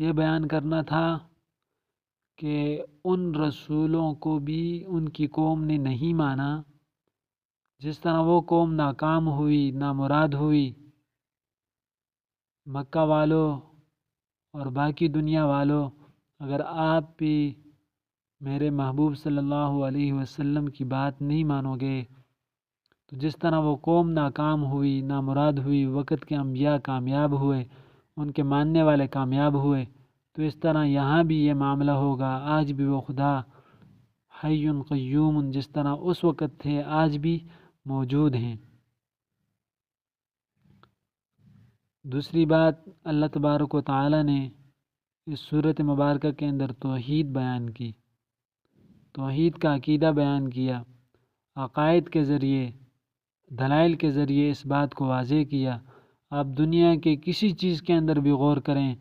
یہ بیان کرنا تھا کہ ان رسولوں کو بھی ان کی قوم نے نہیں مانا، جس طرح وہ قوم ناکام ہوئی، نامراد ہوئی، مکہ والوں اور باقی دنیا والوں اگر آپ بھی میرے محبوب صلی اللہ علیہ وسلم کی بات نہیں مانو گے تو جس طرح وہ قوم ناکام ہوئی، نامراد ہوئی، وقت کے انبیاء کامیاب ہوئے، ان کے ماننے والے کامیاب ہوئے، تو اس طرح یہاں بھی یہ معاملہ ہوگا۔ آج بھی وہ خدا حی قیوم جس طرح اس وقت تھے آج بھی موجود ہیں۔ دوسری بات، اللہ تبارک و تعالی نے اس صورت مبارکہ کے اندر توحید بیان کی، توحید کا عقیدہ بیان کیا، عقائد کے ذریعے، دلائل کے ذریعے اس بات کو واضح کیا۔ آپ دنیا کے کسی چیز کے اندر بھی غور کریں،